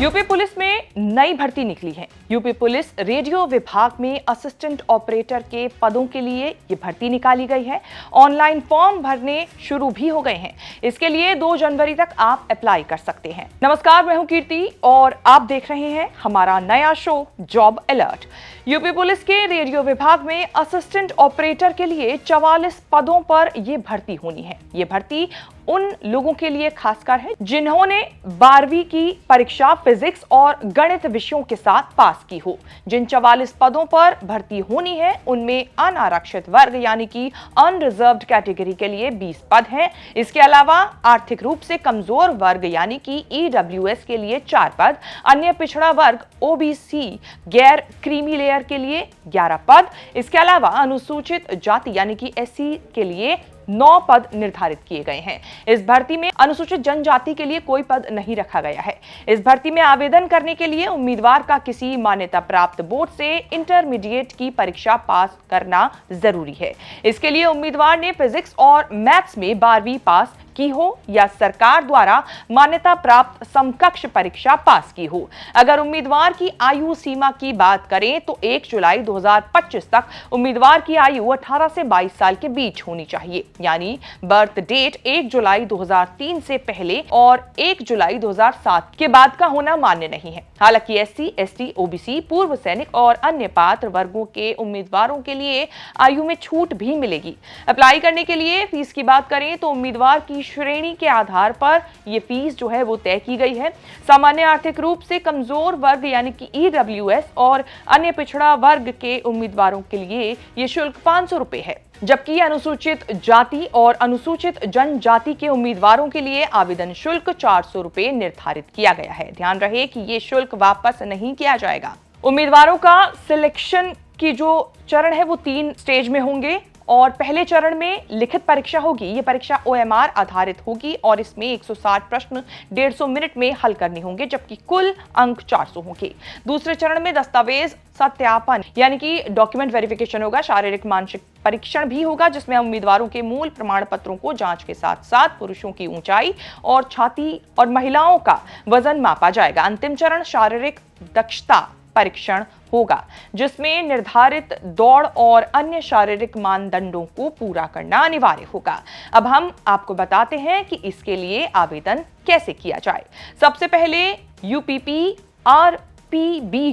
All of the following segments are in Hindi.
यूपी पुलिस में नई भर्ती निकली है। यूपी पुलिस रेडियो विभाग में असिस्टेंट ऑपरेटर के पदों के लिए ये भर्ती निकाली गई है। ऑनलाइन फॉर्म भरने शुरू भी हो गए हैं। इसके लिए 2 जनवरी तक आप अप्लाई कर सकते हैं। नमस्कार, मैं हूं कीर्ति और आप देख रहे हैं हमारा नया show job alert. UP police के रेडियो विभाग में असिस्टेंट ऑपरेटर के लिए 44 पदों पर यह भर्ती होनी है। ये भर्ती उन लोगों के लिए खासकर है जिन्होंने 12वीं की परीक्षा फिजिक्स और गणित विषयों के साथ पास की हो। जिन 44 पदों पर भर्ती होनी है उनमें अनारक्षित वर्ग यानी कि अनरिजर्व्ड कैटेगरी के लिए 20 पद हैं। इसके अलावा आर्थिक रूप से कमजोर वर्ग यानी कि ईडब्ल्यूएस के लिए 4 पद, अन्य पिछड़ा वर्ग ओबीसी गैर क्रीमी लेयर के लिए 11 पद, इसके अलावा अनुसूचित जाति यानी कि एससी के लिए 9 पद निर्धारित किए गए हैं। इस भर्ती में अनुसूचित जनजाति के लिए कोई पद नहीं रखा गया है। इस भर्ती में आवेदन करने के लिए उम्मीदवार का किसी मान्यता प्राप्त बोर्ड से इंटरमीडिएट की परीक्षा पास करना जरूरी है। इसके लिए उम्मीदवार ने फिजिक्स और मैथ्स में 12वीं पास की हो या सरकार द्वारा मान्यता प्राप्त समकक्ष परीक्षा पास की हो। अगर उम्मीदवार की आयु सीमा की बात करें तो 1 जुलाई 2025 तक उम्मीदवार की आयु 18 से 22 साल के बीच होनी चाहिए, यानी बर्थ डेट 1 जुलाई 2003 से पहले और 1 जुलाई 2007 के बाद का होना मान्य नहीं है। हालांकि एससी, एसटी, ओबीसी, पूर्व सैनिक और अन्य पात्र वर्गों के उम्मीदवारों के लिए आयु में छूट भी मिलेगी। अप्लाई करने के लिए फीस की बात करें तो उम्मीदवार की श्रेणी के आधार पर यह फीस जो है वो तय की गई है। सामान्य आर्थिक रूप से कमजोर वर्ग यानी कि ईडब्ल्यूएस और अन्य पिछड़ा वर्ग के उम्मीदवारों के लिए यह शुल्क 500 रुपए है, जबकि अनुसूचित जाति और अनुसूचित जनजाति के उम्मीदवारों के लिए आवेदन शुल्क 400 रुपए निर्धारित किया गया है। ध्यान रहे कि यह शुल्क वापस नहीं किया जाएगा। उम्मीदवारों का सिलेक्शन की जो चरण है वो 3 स्टेज में होंगे और पहले चरण में लिखित परीक्षा होगी। ये परीक्षा ओएमआर आधारित होगी और इसमें 160 प्रश्न 150 मिनट में हल करने होंगे, जबकि कुल अंक 400 होंगे। दूसरे चरण में दस्तावेज सत्यापन यानी कि डॉक्यूमेंट वेरिफिकेशन होगा। शारीरिक मानसिक परीक्षण भी होगा जिसमें उम्मीदवारों के मूल प्रमाण पत्रों को जांच के साथ साथ पुरुषों की ऊंचाई और छाती और महिलाओं का वजन मापा जाएगा। अंतिम चरण शारीरिक दक्षता परीक्षण होगा जिसमें निर्धारित दौड़ और अन्य शारीरिक मानदंडों को पूरा करना अनिवार्य होगा। अब हम आपको बताते हैं कि इसके लिए आवेदन कैसे किया जाए। सबसे पहले यूपीपीआरपीबी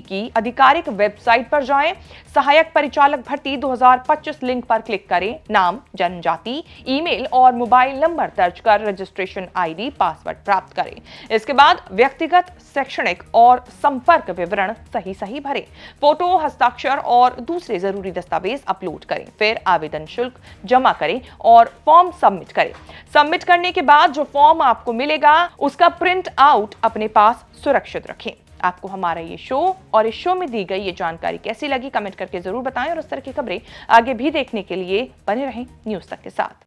की आधिकारिक वेबसाइट पर जाएं। सहायक परिचालक भर्ती 2025 लिंक पर क्लिक करें। नाम, जनजाति, ईमेल और मोबाइल नंबर दर्ज कर रजिस्ट्रेशन आईडी, पासवर्ड प्राप्त करें। इसके बाद व्यक्तिगत, शैक्षणिक और संपर्क विवरण सही भरें। फोटो, हस्ताक्षर और दूसरे जरूरी दस्तावेज अपलोड करें। फिर आवेदन शुल्क जमा करें और फॉर्म सबमिट करें। सबमिट करने के बाद जो फॉर्म आपको मिलेगा उसका प्रिंट आउट अपने पास सुरक्षित रखें। आपको हमारा ये शो और इस शो में दी गई ये जानकारी कैसी लगी कमेंट करके जरूर बताएं और इस तरह की खबरें आगे भी देखने के लिए बने रहें न्यूज़ तक के साथ।